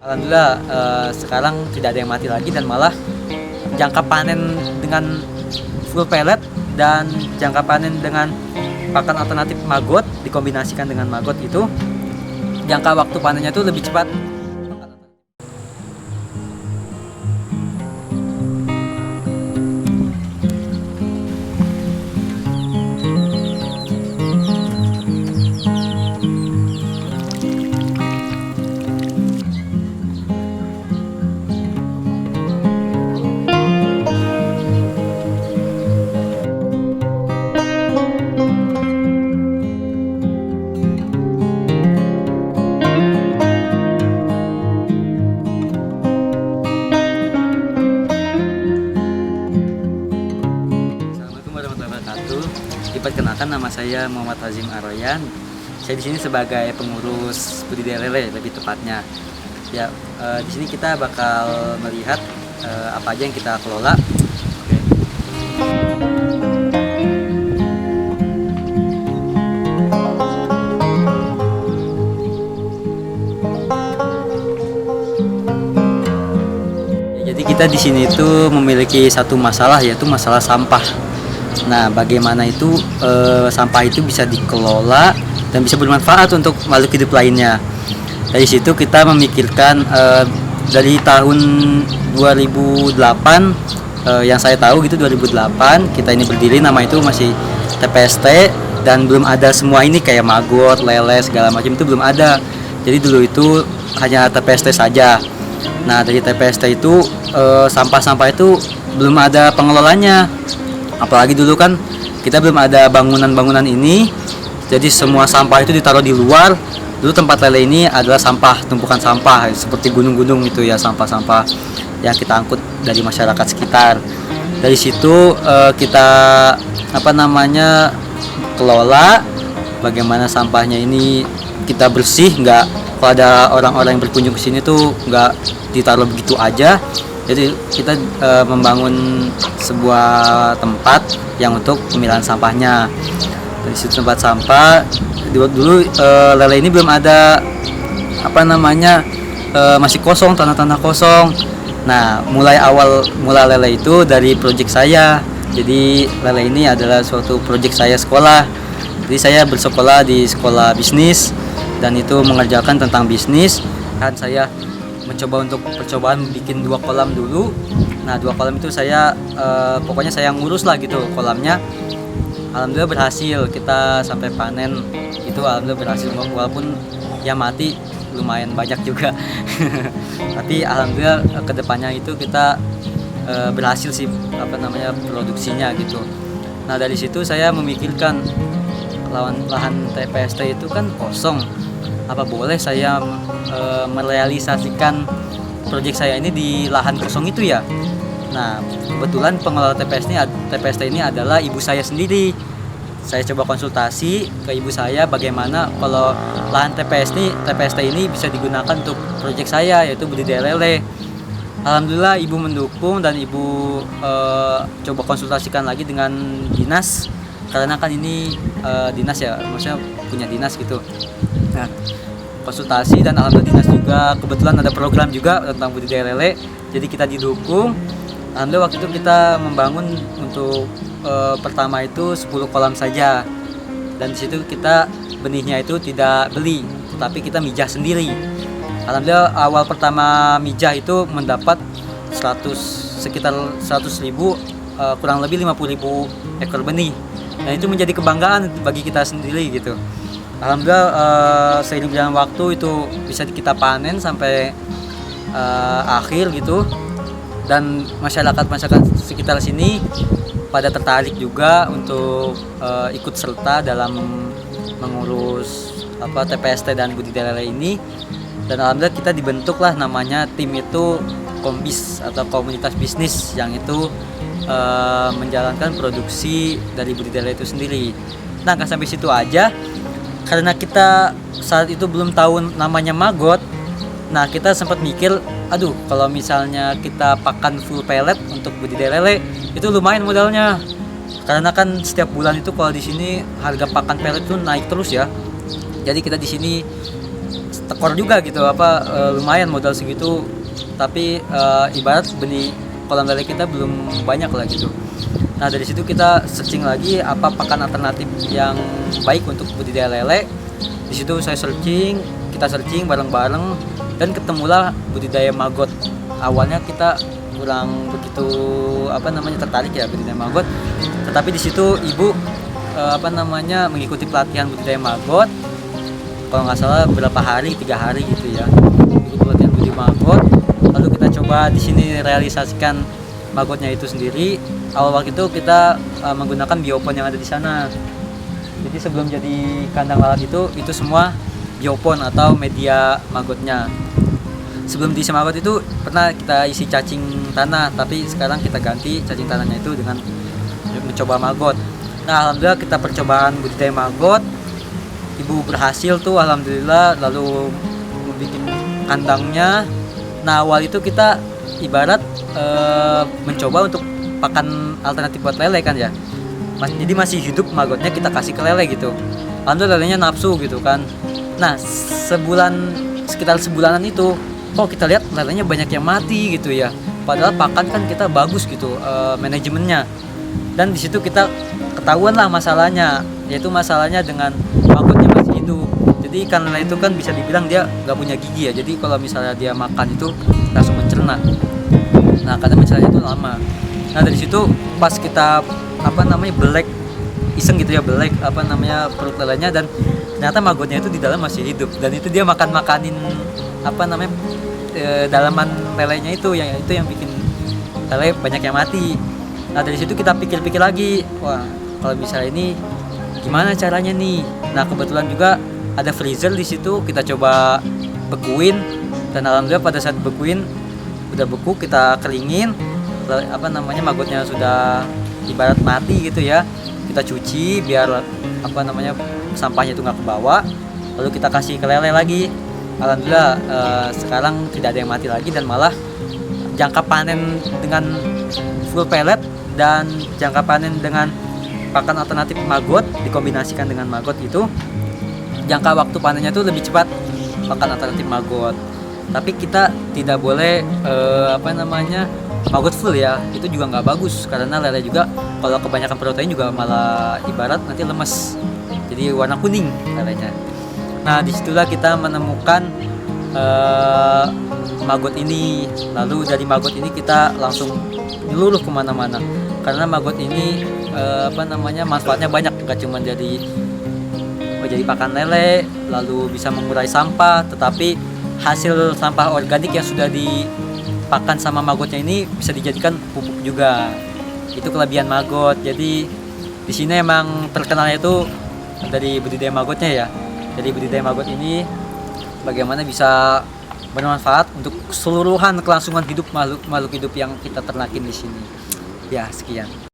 Alhamdulillah sekarang tidak ada yang mati lagi dan malah jangka panen dengan full pellet dan jangka panen dengan pakan alternatif maggot dikombinasikan dengan maggot itu jangka waktu panennya itu lebih cepat. Diperkenalkan, nama saya Muhammad Hazim Aroyan. Saya di sini sebagai pengurus budidaya lele lebih tepatnya. Ya, di sini kita bakal melihat apa aja yang kita kelola. Jadi kita di sini itu memiliki satu masalah, yaitu masalah sampah. Nah, bagaimana itu sampah itu bisa dikelola dan bisa bermanfaat untuk makhluk hidup lainnya. Dari situ kita memikirkan dari tahun 2008 yang saya tahu gitu 2008 kita ini berdiri, nama itu masih TPST dan belum ada semua ini kayak maggot, lele segala macam itu belum ada. Jadi dulu itu hanya TPST saja. Nah, dari TPST itu sampah-sampah itu belum ada pengelolanya. Apalagi dulu kan kita belum ada bangunan-bangunan ini, jadi semua sampah itu ditaruh di luar. Dulu tempat lele ini adalah sampah, tumpukan sampah seperti gunung-gunung itu ya, sampah-sampah yang kita angkut dari masyarakat sekitar. Dari situ kita kelola bagaimana sampahnya ini kita bersih, nggak kalau ada orang-orang yang berkunjung ke sini tuh nggak ditaruh begitu aja. Jadi kita membangun sebuah tempat yang untuk pemilahan sampahnya. Dari situ tempat sampah dulu lele ini belum ada masih kosong, tanah-tanah kosong. Nah, mulai lele itu dari proyek saya. Jadi lele ini adalah suatu proyek saya sekolah. Jadi saya bersekolah di sekolah bisnis dan itu mengerjakan tentang bisnis. Dan saya mencoba untuk percobaan bikin 2 kolam dulu. Nah, 2 kolam itu saya pokoknya saya ngurus lah gitu kolamnya. Alhamdulillah berhasil, kita sampai panen itu alhamdulillah berhasil, walaupun ya mati lumayan banyak juga. Tapi alhamdulillah kedepannya itu kita berhasil sih produksinya gitu. Nah, dari situ saya memikirkan lahan TPST itu kan kosong, apa boleh saya merealisasikan proyek saya ini di lahan kosong itu ya. Nah, kebetulan pengelola TPST ini adalah ibu saya sendiri. Saya coba konsultasi ke ibu saya bagaimana kalau lahan TPST ini bisa digunakan untuk proyek saya, yaitu budidaya lele. Alhamdulillah ibu mendukung dan ibu coba konsultasikan lagi dengan dinas, karena kan ini dinas ya, maksudnya punya dinas gitu. Nah, konsultasi dan alhamdulillah dinas juga kebetulan ada program juga tentang budidaya lele, jadi kita didukung. Alhamdulillah waktu itu kita membangun untuk pertama itu 10 kolam saja, dan disitu kita benihnya itu tidak beli tetapi kita mijah sendiri. Alhamdulillah awal pertama mijah itu mendapat sekitar 100.000, kurang lebih 50.000 ekor benih, dan itu menjadi kebanggaan bagi kita sendiri gitu. Alhamdulillah seiring berjalan waktu itu bisa kita panen sampai akhir gitu, dan masyarakat sekitar sini pada tertarik juga untuk ikut serta dalam mengurus TPST dan budidaya lele ini. Dan alhamdulillah kita dibentuklah namanya tim itu Kombis atau komunitas bisnis yang itu menjalankan produksi dari budidaya lele itu sendiri. Nah, nggak sampai situ aja, karena kita saat itu belum tahu namanya maggot. Nah, kita sempat mikir, aduh kalau misalnya kita pakan full pellet untuk budidaya lele itu lumayan modalnya, karena kan setiap bulan itu kalau di sini harga pakan pellet itu naik terus ya. Jadi kita di sini tekor juga gitu, lumayan modal segitu, tapi ibarat benih kolam lele kita belum banyak lah gitu. Nah dari situ kita searching lagi apa pakan alternatif yang baik untuk budidaya lele. Di situ kita searching bareng-bareng dan ketemulah budidaya maggot. Awalnya kita kurang begitu tertarik ya budidaya maggot, tetapi di situ ibu mengikuti pelatihan budidaya maggot, kalau nggak salah berapa hari, 3 hari gitu ya, ikut pelatihan budidaya maggot. Lalu kita coba di sini realisasikan maggotnya itu sendiri. Awal waktu itu kita menggunakan biopon yang ada di sana. Jadi sebelum jadi kandang lalat itu semua biopon atau media maggotnya. Sebelum diisi maggot itu pernah kita isi cacing tanah, tapi sekarang kita ganti cacing tanahnya itu dengan mencoba maggot. Nah alhamdulillah kita percobaan budidaya maggot, ibu berhasil tuh alhamdulillah, lalu membuat kandangnya. Nah awal itu kita ibarat mencoba untuk pakan alternatif buat lele kan ya, jadi masih hidup maggotnya kita kasih ke lele gitu. Alhamdulillah lelenya nafsu gitu kan. Nah sekitar sebulanan itu kok kita lihat lelenya banyak yang mati gitu ya, padahal pakan kan kita bagus gitu manajemennya. Dan di situ kita ketahuan lah masalahnya, yaitu masalahnya dengan maggotnya masih hidup. Jadi ikan lele itu kan bisa dibilang dia nggak punya gigi ya, jadi kalau misalnya dia makan itu langsung mencerna. Nah karena mencerna itu lama. Nah dari situ pas kita belek iseng gitu ya, belek perut lelenya, dan ternyata maggotnya itu di dalam masih hidup, dan itu dia makanin dalaman lelenya itu yang bikin lele banyak yang mati. Nah dari situ kita pikir-pikir lagi, wah kalau misalnya ini gimana caranya nih. Nah kebetulan juga ada freezer di situ, kita coba bekuin, dan alhamdulillah pada saat bekuin udah beku, kita keringin maggotnya sudah ibarat mati gitu ya, kita cuci biar sampahnya itu nggak kebawa, lalu kita kasih ke lele lagi. Alhamdulillah sekarang tidak ada yang mati lagi, dan malah jangka panen dengan full pellet dan jangka panen dengan pakan alternatif maggot dikombinasikan dengan maggot itu, jangka waktu panennya itu lebih cepat pakan alternatif maggot. Tapi kita tidak boleh maggot full ya, itu juga nggak bagus, karena lele juga kalau kebanyakan protein juga malah ibarat nanti lemes, jadi warna kuning lelenya. Nah disitulah kita menemukan maggot ini. Lalu dari maggot ini kita langsung nyeluruh kemana-mana, karena maggot ini manfaatnya banyak, nggak cuma jadi pakan lele, lalu bisa mengurai sampah, tetapi hasil sampah organik yang sudah dipakan sama maggotnya ini bisa dijadikan pupuk juga. Itu kelebihan maggot. Jadi di sini emang terkenalnya itu dari budidaya maggotnya ya. Jadi budidaya maggot ini bagaimana bisa bermanfaat untuk keseluruhan kelangsungan hidup makhluk hidup yang kita ternakin di sini. Ya, sekian.